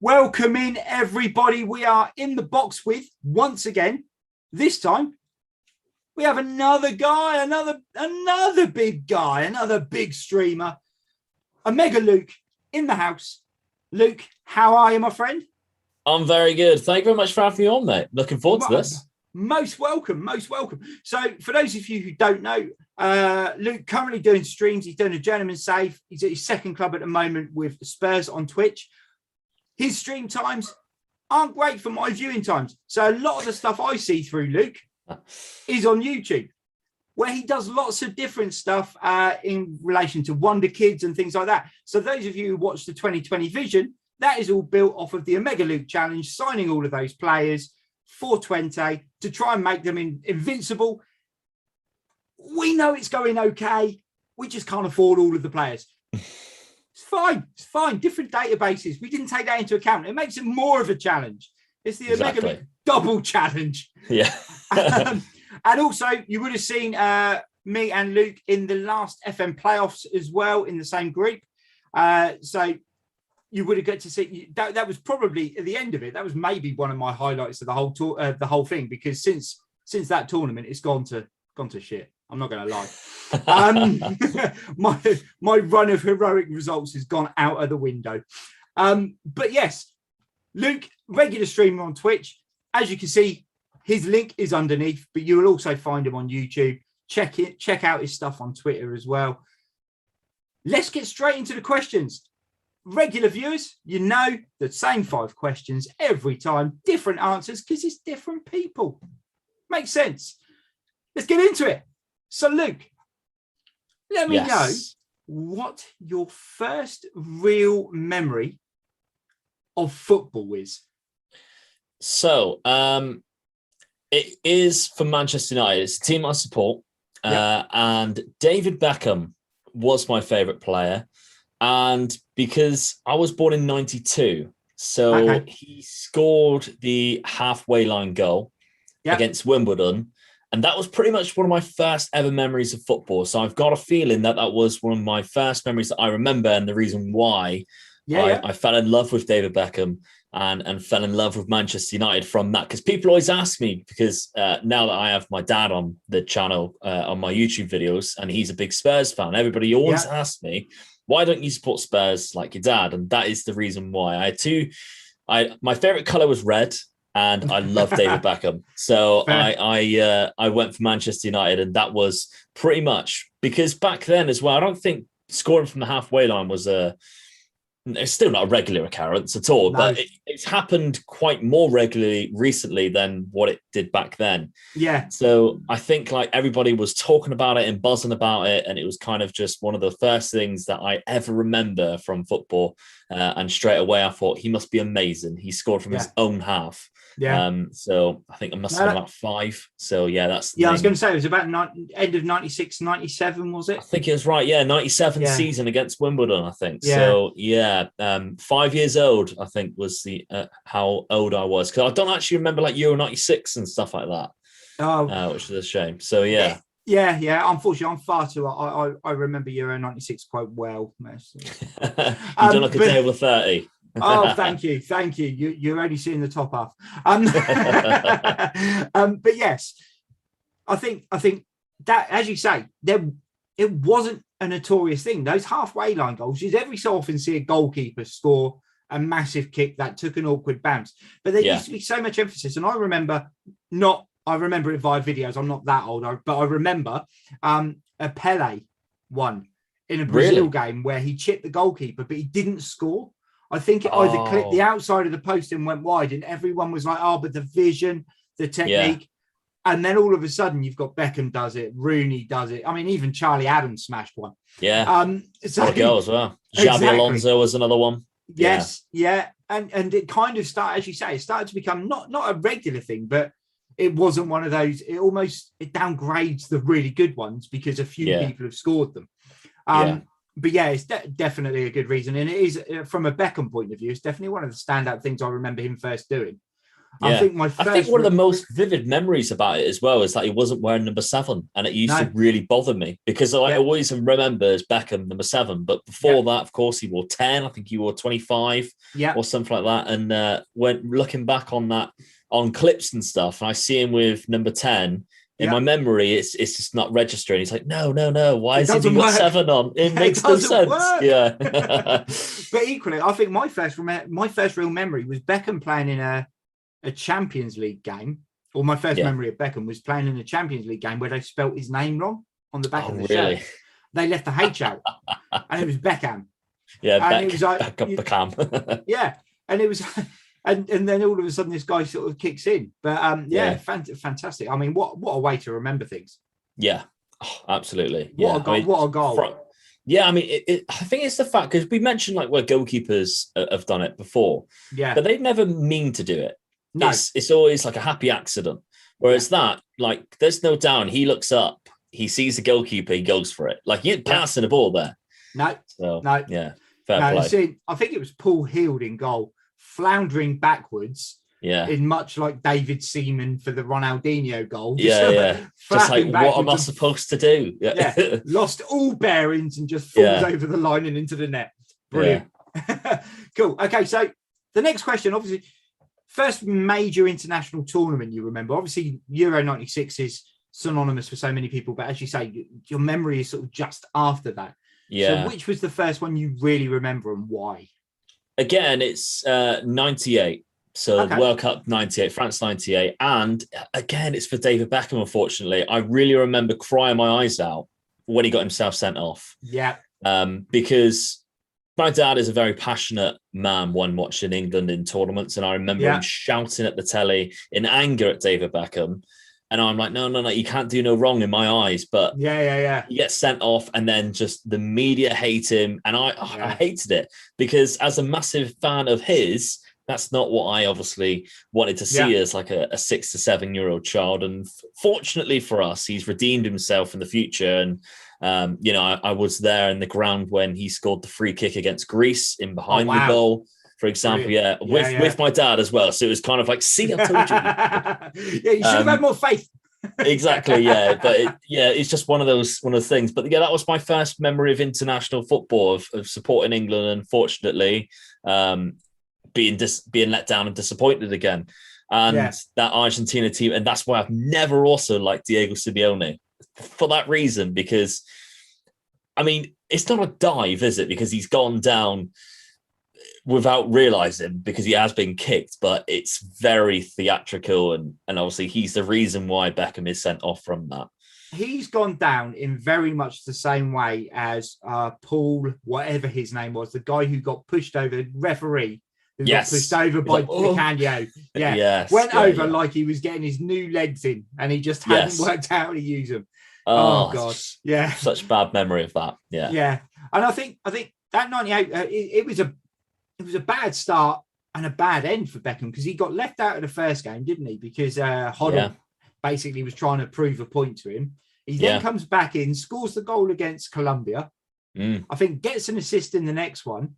Welcome in, everybody. We are in the box with, once again, this time, we have another guy, another big guy, another big streamer. OmegaLuke in the house. Luke, how are you, my friend? I'm very good. Thank you very much for having me on, mate. Looking forward to this. Most welcome, most welcome. So for those of you who don't know, Luke currently doing streams. He's doing a journeyman save. He's at his second club at the moment with Spurs on Twitch. His stream times aren't great for my viewing times. So a lot of the stuff I see through Luke is on YouTube, where he does lots of different stuff in relation to Wonder Kids and things like that. So those of you who watch the 2020 Vision, that is all built off of the OmegaLuke challenge, signing all of those players for 20 to try and make them invincible. We know it's going okay. We just can't afford all of the players. It's fine. It's fine. Different databases. We didn't take that into account. It makes it more of a challenge. It's the OmegaLuke double challenge. Yeah. And also, you would have seen me and Luke in the last FM playoffs as well in the same group. So you would have got to see that was probably at the end of it. That was maybe one of my highlights of the whole tour, the whole thing, because since that tournament, it's gone to shit. I'm not going to lie. My run of heroic results has gone out of the window. But yes, Luke, regular streamer on Twitch. As you can see, his link is underneath, but you will also find him on YouTube. Check out his stuff on Twitter as well. Let's get straight into the questions. Regular viewers, you know the same 5 questions every time, different answers because it's different people. Makes sense. Let's get into it. So, Luke, let me know what your first real memory of football is. So, it is for Manchester United. It's a team I support. And David Beckham was my favourite player. And because I was born in 92, so he scored the halfway line goal against Wimbledon. And that was pretty much one of my first ever memories of football. So I've got a feeling that was one of my first memories that I remember, and the reason why I fell in love with David Beckham and fell in love with Manchester United from that. Because people always ask me, because now that I have my dad on the channel on my YouTube videos, and he's a big Spurs fan, everybody always asks me, why don't you support Spurs like your dad? And that is the reason why. My favorite color was red, and I love David Beckham. So I went for Manchester United, and that was pretty much because back then as well, I don't think scoring from the halfway line was it's still not a regular occurrence at all, but it's happened quite more regularly recently than what it did back then. Yeah. So I think like everybody was talking about it and buzzing about it, and it was kind of just one of the first things that I ever remember from football. And straight away I thought he must be amazing. He scored from his own half. Yeah. So I think I must have been about 5. So that's I was going to say it was about end of 96, 97, was it? I think it was right. 97 season against Wimbledon, I think. So 5 years old, I think was the how old I was, because I don't actually remember like Euro 96 and stuff like that. Which is a shame. So yeah. Unfortunately, I'm far too. I remember Euro 96 quite well. You don't look a day over 30. Oh, thank you. You're only seeing the top half. But yes, I think that, as you say, it wasn't a notorious thing. Those halfway line goals, you'd every so often see a goalkeeper score a massive kick that took an awkward bounce, but there used to be so much emphasis. And I remember it via videos. I'm not that old, but I remember a Pele one in a Brazil game where he chipped the goalkeeper, but he didn't score. I think it either clipped the outside of the post and went wide, and everyone was like, but the vision, the technique. And then all of a sudden you've got Beckham does it, Rooney does it. I mean, even Charlie Adams smashed one. Yeah. So a goal as well. Xabi Alonso was another one. Yes. Yeah. And it kind of started, as you say, it started to become not a regular thing, but it wasn't one of those. It downgrades the really good ones because a few people have scored them. But it's definitely a good reason. And it is, from a Beckham point of view, it's definitely one of the standout things I remember him first doing. I think my I think one of the most vivid memories about it as well is that he wasn't wearing number 7, and it used to really bother me because I always remember as Beckham number 7, but before that, of course, he wore 10. I think he wore 25 or something like that. And when looking back on that on clips and stuff, and I see him with number 10. In my memory, it's just not registering. He's like, no. Why has he got 7 on? It makes no sense. Work. Yeah. But equally, I think my first real memory was Beckham playing in a Champions League game. Or my first memory of Beckham was playing in a Champions League game where they spelt his name wrong on the back of the shirt. They left the H out, and it was Beckham. Yeah, and it was like Beckham. Yeah, and it was. And then all of a sudden, this guy sort of kicks in. But fantastic. I mean, what a way to remember things. Yeah, absolutely. What a goal. I mean, I think it's the fact, because we mentioned like where goalkeepers have done it before. Yeah. But they've never mean to do it. No. It's always like a happy accident. Whereas that, like, there's no down. He looks up, he sees the goalkeeper, he goes for it. Like, you ain't passing the ball there. No. Yeah. Fair play. See, I think it was Paul Heald in goal, floundering backwards, in much like David Seaman for the Ronaldinho goal. Just like, what am I supposed to do? Lost all bearings and just falls over the line and into the net. Brilliant. Cool. Okay, so the next question, obviously, first major international tournament you remember. Obviously, Euro 96 is synonymous for so many people, but as you say, your memory is sort of just after that. So which was the first one you really remember, and why? Again, it's 98. So World Cup 98, France 98. And again, it's for David Beckham, unfortunately. I really remember crying my eyes out when he got himself sent off. Yeah. Because my dad is a very passionate man when watching England in tournaments. And I remember him shouting at the telly in anger at David Beckham. And I'm like, no, you can't do no wrong in my eyes. But he gets sent off, and then just the media hate him. And I hated it, because as a massive fan of his, that's not what I obviously wanted to see as like a 6 to 7 year old child. And fortunately for us, he's redeemed himself in the future. And, I was there in the ground when he scored the free kick against Greece in behind the goal, for example. With my dad as well. So it was kind of like, see, I told you. You should have had more faith. Exactly, but it's just one of those things. But that was my first memory of international football, of supporting England, and fortunately being let down and disappointed again. And that Argentina team, and that's why I've never also liked Diego Simeone, for that reason, because I mean, it's not a dive, is it? Because he's gone down without realizing, because he has been kicked, but it's very theatrical, and obviously he's the reason why Beckham is sent off from that. He's gone down in very much the same way as Paul, whatever his name was, the guy who got pushed over, referee, who got pushed over by Canio. Went over like he was getting his new legs in, and he just hadn't worked out how to use them. Oh God, such bad memory of that. And I think that 98, it was a bad start and a bad end for Beckham, because he got left out of the first game, didn't he? Because Hoddle basically was trying to prove a point to him. He then comes back in, scores the goal against Colombia. I think gets an assist in the next one,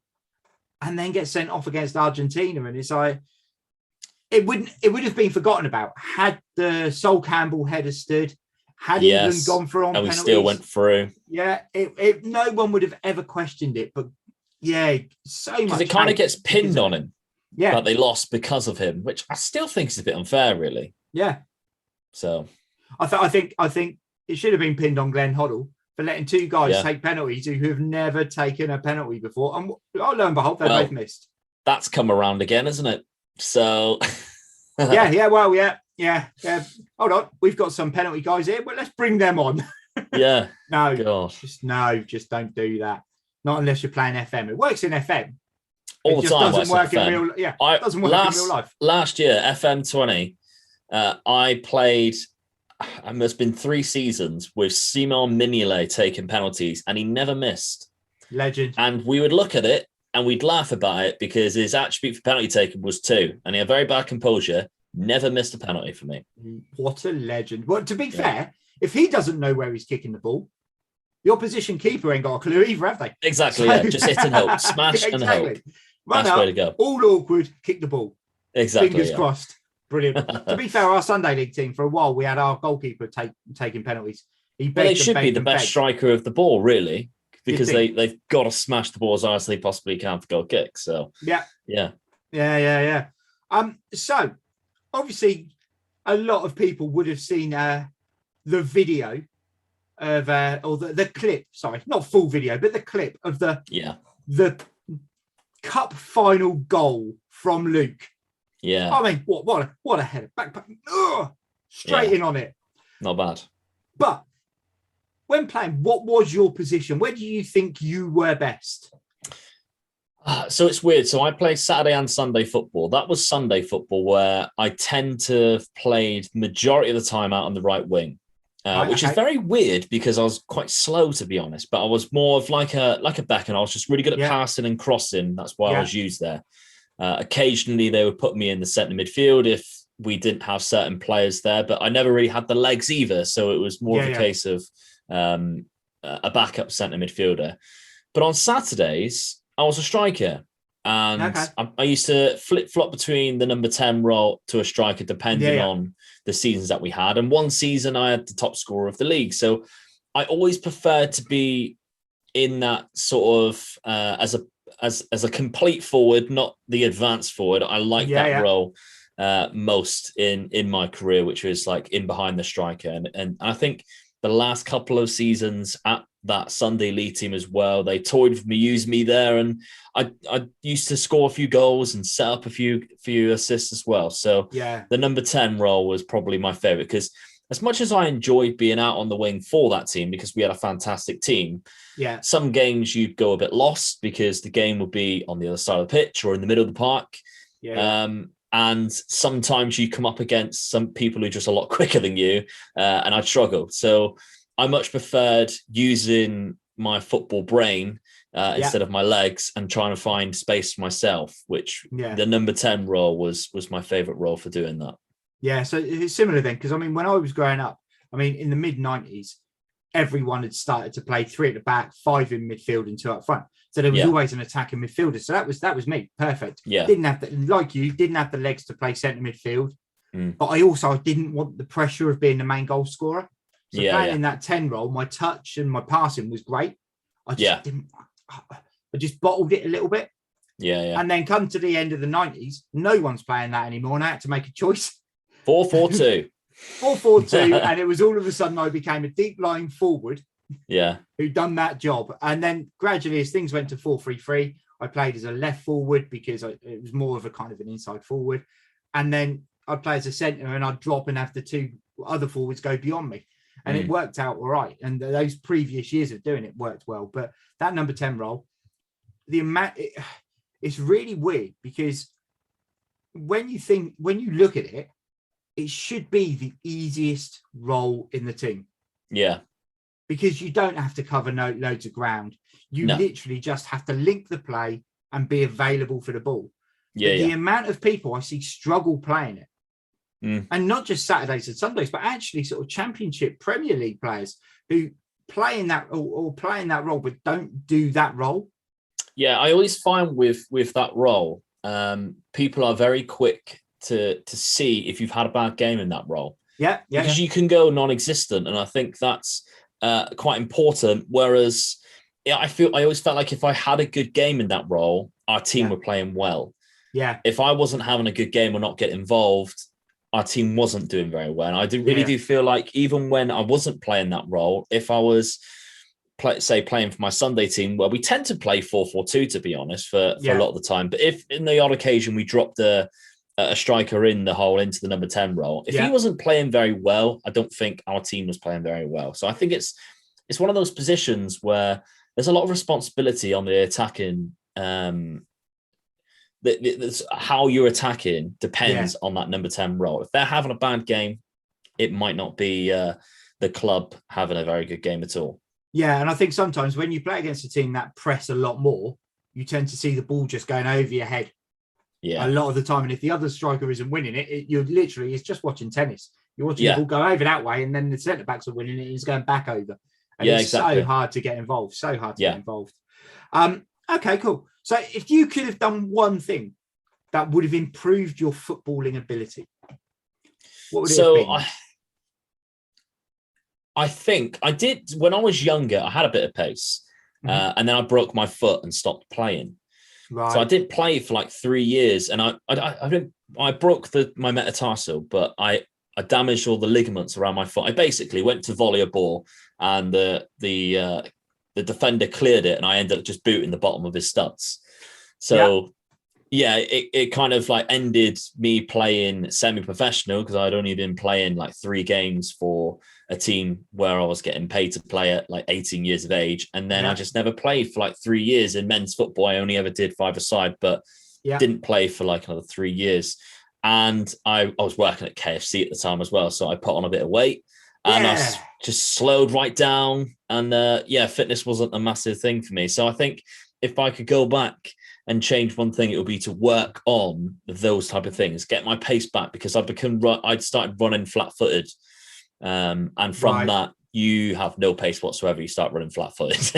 and then gets sent off against Argentina. And it's like, it would have been forgotten about had the Sol Campbell header stood, had England gone for on penalties. And we still went through. No one would have ever questioned it, but so much. Because it kind of gets pinned on him. But they lost because of him, which I still think is a bit unfair, really. Yeah. So I think it should have been pinned on Glenn Hoddle for letting two guys take penalties who have never taken a penalty before. And lo and behold, they both missed. That's come around again, isn't it? So yeah. Hold on, we've got some penalty guys here, but let's bring them on. Just don't do that. Not unless you're playing FM. It works in FM. All the time. Doesn't work in real. It doesn't work in real life. Last year, FM 20, I played. It must have been 3 seasons with Simon Mignolet taking penalties, and he never missed. Legend. And we would look at it and we'd laugh about it, because his attribute for penalty taking was 2, and he had very bad composure. Never missed a penalty for me. What a legend. Well, to be fair, if he doesn't know where he's kicking the ball, the opposition keeper ain't got a clue either, have they? Exactly, just hit and hope. Smash and hope. Run That's up, the way to go. All awkward, kick the ball. Exactly. Fingers crossed. Brilliant. To be fair, our Sunday League team, for a while, we had our goalkeeper taking penalties. He begged they should be the best striker of the ball, really, because they've got to smash the ball as hard as they possibly can for goal kicks. So yeah. So obviously, a lot of people would have seen the video of or the clip. Sorry, not full video, but the clip of the cup final goal from Luke. Yeah, I mean, what a header, back straight in on it. Not bad. But when playing, what was your position? Where do you think you were best? So it's weird. So I play Saturday and Sunday football. That was Sunday football, where I tend to have played majority of the time out on the right wing, which is very weird because I was quite slow, to be honest. But I was more of like a Beckham. I was just really good at passing and crossing. That's why I was used there. Occasionally, they would put me in the centre midfield if we didn't have certain players there, but I never really had the legs either. So it was more of a case of a backup centre midfielder. But on Saturdays, I was a striker, and I used to flip-flop between the number 10 role to a striker, depending on the seasons that we had. And one season, I had the top scorer of the league. So I always preferred to be in that sort of as a complete forward, not the advanced forward. I like that role most in my career, which was like in behind the striker. And I think the last couple of seasons at that Sunday League team as well, they toyed with me, used me there, and I used to score a few goals and set up a few assists as well. So the number 10 role was probably my favorite, because as much as I enjoyed being out on the wing for that team, because we had a fantastic team, some games you'd go a bit lost because the game would be on the other side of the pitch or in the middle of the park. And sometimes you come up against some people who are just a lot quicker than you, and I'd struggle. So I much preferred using my football brain instead of my legs and trying to find space for myself, which the number 10 role was my favorite role for doing that. Yeah, so it's similar then, because I mean, when I was growing up, I mean, in the mid-90s, everyone had started to play 3 at the back, 5 in midfield and 2 up front. So there was always an attacking midfielder. So that was me, perfect. Didn't have didn't have the legs to play centre midfield, but I didn't want the pressure of being the main goal scorer. So playing in that 10 role, my touch and my passing was great. I just bottled it a little bit. And then come to the end of the 90s, no one's playing that anymore, and I had to make a choice. 4-4-2. 4-4-2, and it was all of a sudden I became a deep lying forward. Who done that job. And then gradually, as things went to 4-3-3, I played as a left forward because it was more of a kind of an inside forward. And then I'd play as a centre, and I'd drop and have the 2 other forwards go beyond me. And it worked out all right. And those previous years of doing it worked well. But that number 10 role, it's really weird, because when you look at it, it should be the easiest role in the team. Because you don't have to cover loads of ground. You literally just have to link the play and be available for the ball. The amount of people I see struggle playing it, and not just Saturdays and Sundays, but actually sort of Championship, Premier League players who play in that or play in that role, but don't do that role. I always find with that role, people are very quick to see if you've had a bad game in that role. Because you can go non-existent, and I think that's quite important. Whereas I always felt like if I had a good game in that role, our team were playing well. If I wasn't having a good game or not get involved, our team wasn't doing very well. And I do feel like even when I wasn't playing that role, if I was playing for my Sunday team, where we tend to play 4-4-2, to be honest, for a lot of the time. But if in the odd occasion we dropped a striker in the hole into the number 10 role, if he wasn't playing very well, I don't think our team was playing very well. So I think it's one of those positions where there's a lot of responsibility on the attacking. How you're attacking depends on that number 10 role. If they're having a bad game, it might not be the club having a very good game at all. And I think sometimes when you play against a team that press a lot more, you tend to see the ball just going over your head. A lot of the time. And if the other striker isn't winning it, it's just watching tennis. You're watching the ball go over that way, and then the centre backs are winning it, and it's going back over. And it's so hard to get involved. Get involved. Okay, cool. So if you could have done one thing that would have improved your footballing ability, What would it have So been? I think I did when I was younger. I had a bit of pace, and then I broke my foot and stopped playing. So I Right. didn't play for like 3 years, and I broke my metatarsal, but I damaged all the ligaments around my foot. I basically went to volley a ball, and the defender cleared it, and I ended up just booting the bottom of his studs. So yeah, it kind of like ended me playing semi-professional because I'd only been playing like 3 games for a team where I was getting paid to play at like 18 years of age. And then I just never played for like 3 years in men's football. I only ever did 5-a-side, but didn't play for like another 3 years. And I was working at KFC at the time as well. So I put on a bit of weight and I just slowed right down. And fitness wasn't a massive thing for me. So I think if I could go back and change one thing, it would be to work on those type of things, get my pace back, because I'd started running flat-footed. And from that, you have no pace whatsoever. You start running flat-footed.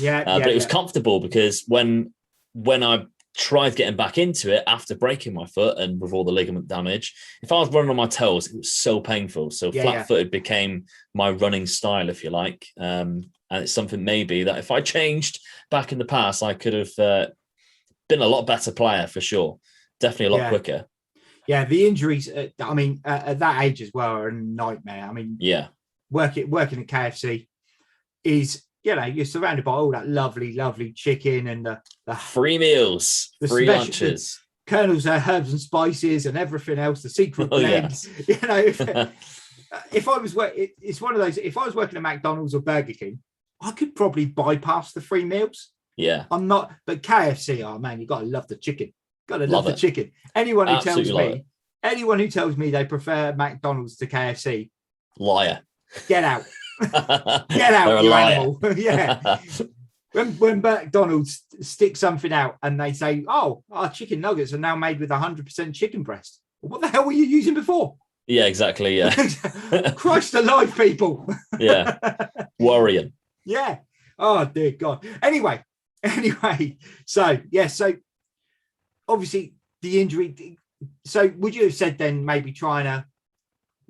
But it was comfortable because when I tried getting back into it after breaking my foot and with all the ligament damage, if I was running on my toes, it was so painful. So flat-footed became my running style, if you like. And it's something maybe that if I changed back in the past, I could have been a lot better player for sure. Definitely a lot quicker. Yeah, the injuries, at that age as well are a nightmare. I mean, working at KFC is, you're surrounded by all that lovely, lovely chicken and the free meals, free lunches, the Colonel's herbs and spices and everything else, the secret blend. If I was it's one of those, if I was working at McDonald's or Burger King, I could probably bypass the free meals. Yeah. I'm not, but KFC, oh man, you got to love the chicken. Got to love the chicken. Anyone who tells me they prefer McDonald's to KFC, liar. Get out. Get out, you animal. When McDonald's stick something out and they say, oh, our chicken nuggets are now made with 100% chicken breast. Well, what the hell were you using before? Yeah, exactly. Yeah. Christ alive, people. Yeah. Worrying. Yeah. Oh, dear God. Anyway, so obviously the injury. So would you have said then maybe trying to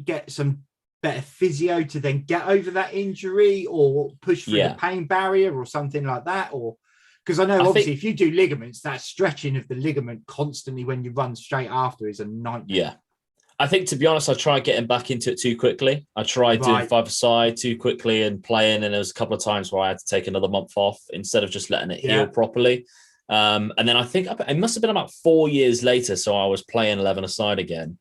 get some better physio to then get over that injury or push through the pain barrier or something like that? Or because I know obviously if you do ligaments, that stretching of the ligament constantly when you run straight after is a nightmare. Yeah. I think, to be honest, I tried getting back into it too quickly. I tried doing 5-a-side too quickly and playing, and there was a couple of times where I had to take another month off instead of just letting it heal properly. And then I think it must have been about 4 years later, so I was playing 11-a-side again.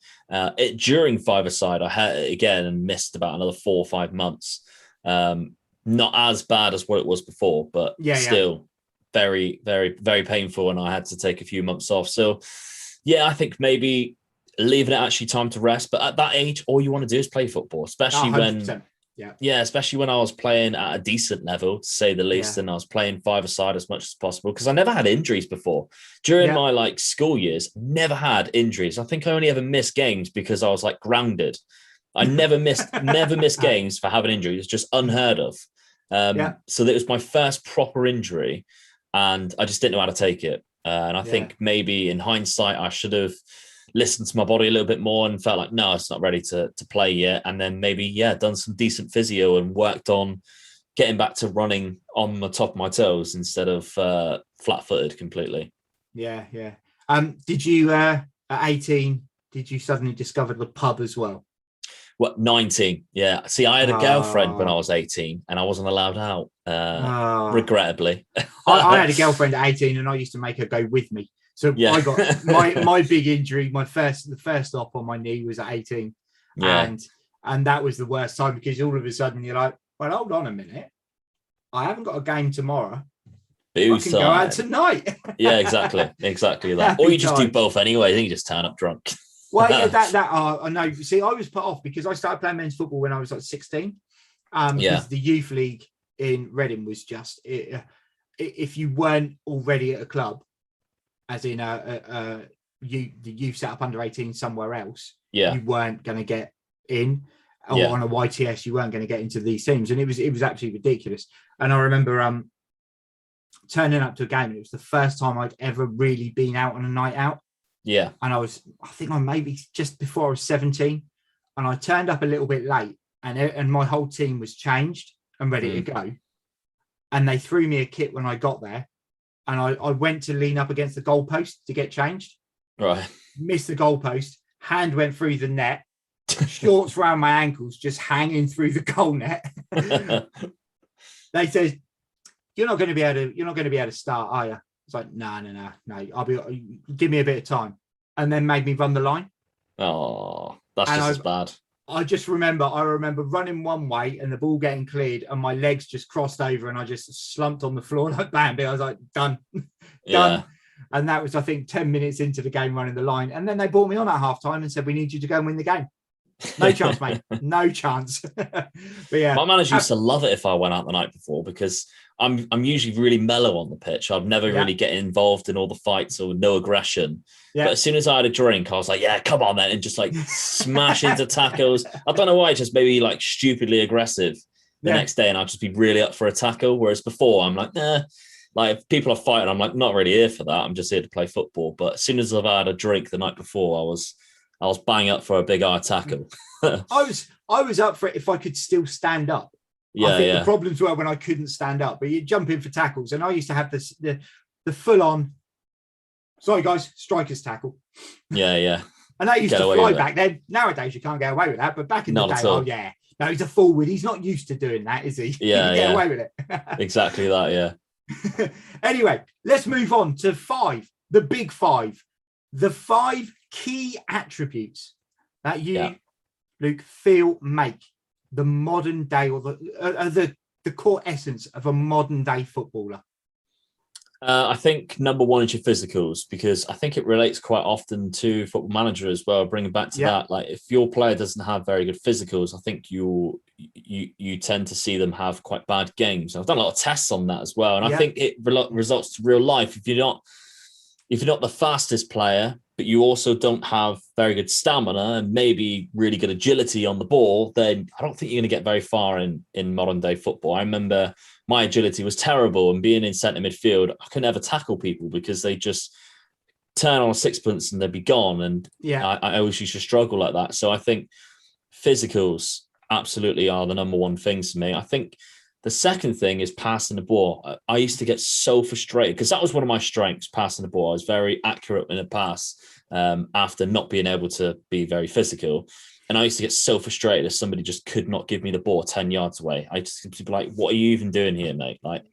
During 5-a-side, I had it again and missed about another 4 or 5 months. Not as bad as what it was before, but still very, very, very painful, and I had to take a few months off. So, I think maybe leaving it actually time to rest. But at that age, all you want to do is play football, especially when especially when I was playing at a decent level, to say the least, and I was playing 5-a-side as much as possible because I never had injuries before. During my school years, never had injuries. I think I only ever missed games because I was grounded. I never missed games for having injuries. It's just unheard of. So that was my first proper injury, and I just didn't know how to take it. And I think maybe in hindsight, I should have listened to my body a little bit more and felt like, no, it's not ready to play yet. And then maybe, done some decent physio and worked on getting back to running on the top of my toes instead of flat-footed completely. Yeah. Did you, at 18, did you suddenly discover the pub as well? What, 19? Yeah. See, I had a girlfriend when I was 18 and I wasn't allowed out, regrettably. I had a girlfriend at 18 and I used to make her go with me. So I got my big injury, the first op on my knee was at 18. And that was the worst time because all of a sudden you're like, well, hold on a minute. I haven't got a game tomorrow. Booze I can go out tonight. Yeah, exactly. Exactly that. Or you just do both anyway. Then you just turn up drunk. Well, I know. See, I was put off because I started playing men's football when I was 16. Because the youth league in Reading was just, if you weren't already at a club, as in the youth set up under 18 somewhere else, you weren't going to get in, or on a YTS, you weren't going to get into these teams, and it was absolutely ridiculous. And I remember turning up to a game, and it was the first time I'd ever really been out on a night out. Yeah, and I think I maybe just before I was 17, and I turned up a little bit late, and my whole team was changed and ready to go. And they threw me a kit when I got there, and I went to lean up against the goalpost to get changed. Right. Missed the goalpost, hand went through the net, shorts around my ankles, just hanging through the goal net. They said, you're not going to be able to start, are you? It's like, no. Give me a bit of time. And then made me run the line. Oh, that's just as bad. I remember running one way and the ball getting cleared and my legs just crossed over and I just slumped on the floor like Bambi. I was like, done. Yeah. And that was, I think, 10 minutes into the game running the line. And then they brought me on at halftime and said, we need you to go and win the game. No chance, mate. No chance. But yeah. My manager used to love it if I went out the night before, because I'm usually really mellow on the pitch. I'd never really get involved in all the fights or no aggression. Yeah. But as soon as I had a drink, I was like, yeah, come on then. And just like smash into tackles. I don't know why, just maybe like stupidly aggressive the next day. And I'd just be really up for a tackle. Whereas before I'm like, nah. Like if people are fighting, I'm like, not really here for that. I'm just here to play football. But as soon as I've had a drink the night before, I was bang up for a big eye tackle. I was up for it if I could still stand up. Yeah, I think the problems were when I couldn't stand up. But you jump in for tackles, and I used to have the full on. Sorry, guys, striker's tackle. Yeah. And that used to fly back then. Nowadays, you can't get away with that. But back in the day, oh yeah, no, he's a forward. He's not used to doing that, is he? Yeah, get away with it. Exactly that. Yeah. Anyway, let's move on to 5. The big 5. The 5 key attributes that you, Luke, feel make the modern day or the core essence of a modern day footballer. I think number 1 is your physicals, because I think it relates quite often to Football Manager as well. Bringing back to that, like if your player doesn't have very good physicals, I think you tend to see them have quite bad games. I've done a lot of tests on that as well, and I think it results to real life. If you're not the fastest player, but you also don't have very good stamina and maybe really good agility on the ball, then I don't think you're going to get very far in modern day football. I remember my agility was terrible, and being in centre midfield, I could never tackle people because they just turn on a sixpence and they'd be gone. And I always used to struggle like that. So I think physicals absolutely are the number 1 things for me. I think the second thing is passing the ball. I used to get so frustrated because that was one of my strengths, passing the ball. I was very accurate in a pass after not being able to be very physical. And I used to get so frustrated if somebody just could not give me the ball 10 yards away. I just be like, what are you even doing here, mate? Like,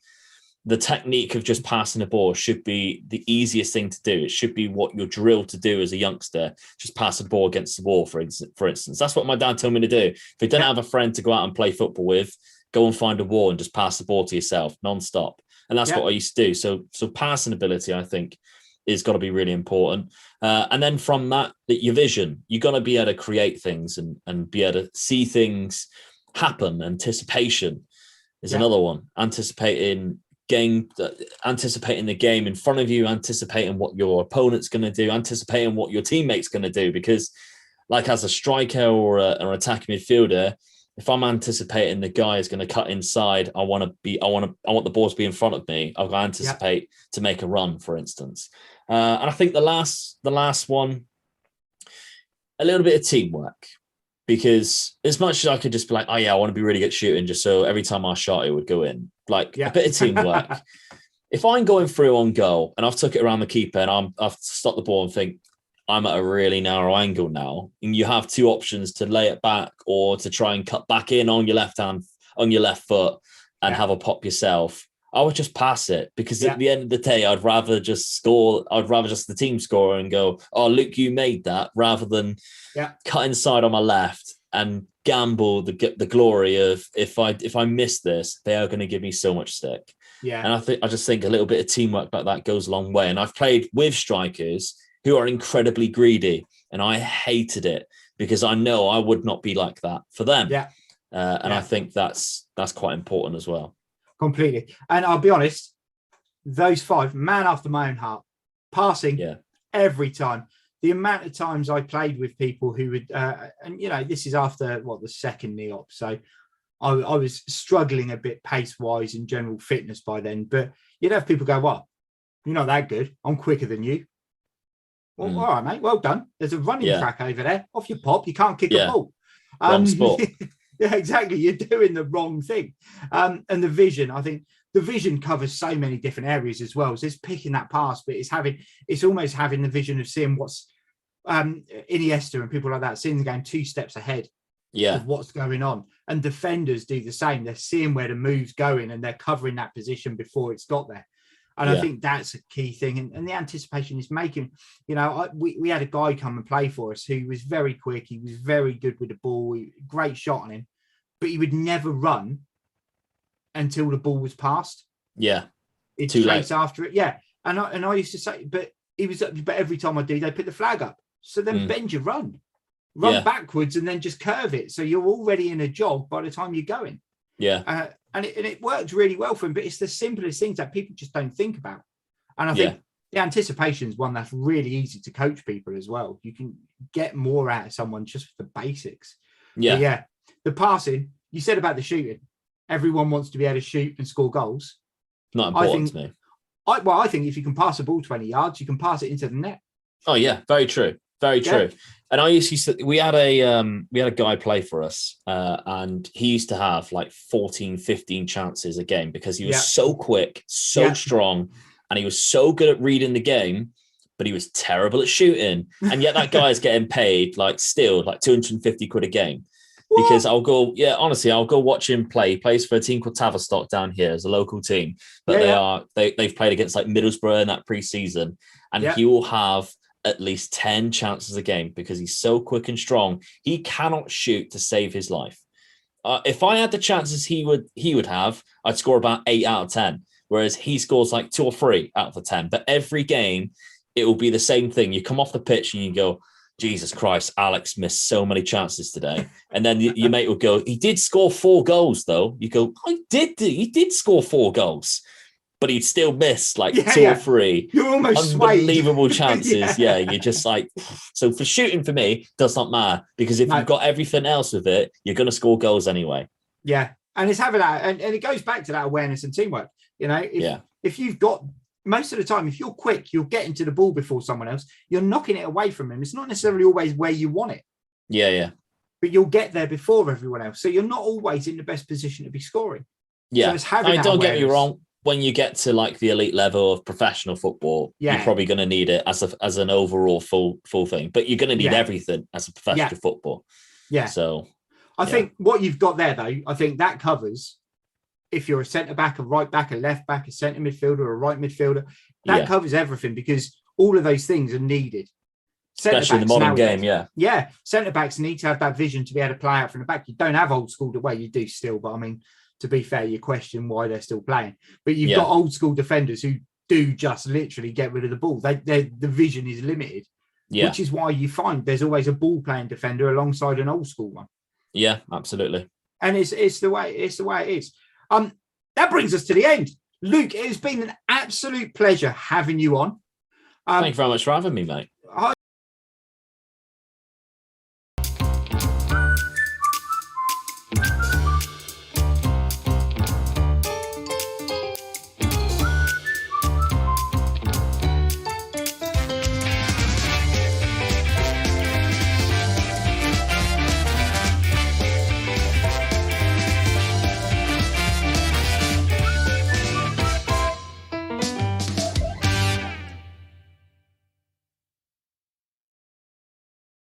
the technique of just passing the ball should be the easiest thing to do. It should be what you're drilled to do as a youngster. Just pass the ball against the wall, for instance. That's what my dad told me to do. If you don't have a friend to go out and play football with, go and find a wall and just pass the ball to yourself non-stop. And that's what I used to do. So passing ability, I think, is got to be really important. And then from that, your vision, you're going to be able to create things and be able to see things happen. Anticipation is another one. Anticipating the game in front of you, anticipating what your opponent's going to do, anticipating what your teammate's going to do. Because like as a striker or an attacking midfielder, if I'm anticipating the guy is going to cut inside, I want the ball to be in front of me. I'll anticipate to make a run, for instance. And I think the last one, a little bit of teamwork, because as much as I could just be like, oh yeah, I want to be really good at shooting, just so every time I shot it would go in. Like a bit of teamwork. If I'm going through on goal and I've took it around the keeper and I've stopped the ball and think, I'm at a really narrow angle now, and you have 2 options to lay it back or to try and cut back in on your left foot and have a pop yourself, I would just pass it, because at the end of the day, I'd rather just the team score and go, oh, Luke, you made that, rather than cut inside on my left and gamble the glory of if I miss this, they are going to give me so much stick. Yeah. And I just think a little bit of teamwork like that goes a long way. And I've played with strikers who are incredibly greedy, and I hated it because I know I would not be like that for them. I think that's quite important as well. Completely. And I'll be honest, those 5, man after my own heart, passing every time. The amount of times I played with people who would, and this is after the second NEOP, so I was struggling a bit pace-wise and general fitness by then. But you'd have people go, "What? You're not that good. I'm quicker than you." Well, all right, mate. Well done. There's a running track over there. Off you pop. You can't kick a ball. Wrong sport. Yeah, exactly. You're doing the wrong thing. And the vision, I think the vision covers so many different areas as well. So it's picking that pass, but it's almost having the vision of seeing what's Iniesta and people like that, seeing the game 2 steps ahead of what's going on. And defenders do the same. They're seeing where the move's going and they're covering that position before it's got there. And I think that's a key thing. And the anticipation is making, we had a guy come and play for us who was very quick. He was very good with the ball. Great shot on him, but he would never run until the ball was passed. Yeah. It's too late after it. Yeah. And I used to say, but every time I do, they put the flag up. So then bend your run backwards and then just curve it. So you're already in a jog by the time you're going. Yeah. And it worked really well for him, but it's the simplest things that people just don't think about. And I think the anticipation is one that's really easy to coach people as well. You can get more out of someone just for the basics. Yeah. The passing, you said about the shooting. Everyone wants to be able to shoot and score goals. Not important to me. I think if you can pass a ball 20 yards, you can pass it into the net. Oh, yeah. Very true. Very true. And I used to, we had a guy play for us and he used to have like 14, 15 chances a game because he was so quick, so strong, and he was so good at reading the game, but he was terrible at shooting. And yet that guy is getting paid like 250 quid a game. What? Because I'll go watch him play. He plays for a team called Tavistock down here as a local team, but they've played against like Middlesbrough in that pre-season, and he will have at least 10 chances a game because he's so quick and strong. He cannot shoot to save his life. If I had the chances he would have, I'd score about 8 out of 10, whereas he scores like 2 or 3 out of the 10. But every game, it will be the same thing. You come off the pitch and you go, Jesus Christ, Alex missed so many chances today. And then your mate will go, he did score 4 goals, though. You go, he did score 4 goals. But he'd still miss like 2 or 3. You're almost unbelievable chances. You're just like, so for shooting for me does not matter because if you've got everything else with it, you're going to score goals anyway. Yeah. And it's having that, and it goes back to that awareness and teamwork. If you've got, most of the time, if you're quick, you're getting to the ball before someone else, you're knocking it away from him. It's not necessarily always where you want it. Yeah. But you'll get there before everyone else. So you're not always in the best position to be scoring. Yeah. So it's having don't get me wrong. When you get to like the elite level of professional football, you're probably going to need it as an overall full thing. But you're going to need everything as a professional football. Yeah. So I think what you've got there, though, I think that covers if you're a centre back, a right back, a left back, a centre midfielder, a right midfielder. That covers everything because all of those things are needed. Especially in the modern game, Yeah. Centre backs need to have that vision to be able to play out from the back. You don't have old school the way you do still, but I mean, to be fair, you question why they're still playing. But you've got old school defenders who do just literally get rid of the ball. The vision is limited, which is why you find there's always a ball playing defender alongside an old school one. Yeah, absolutely. And it's the way it is. That brings us to the end. Luke, it has been an absolute pleasure having you on. Thank you very much for having me, mate.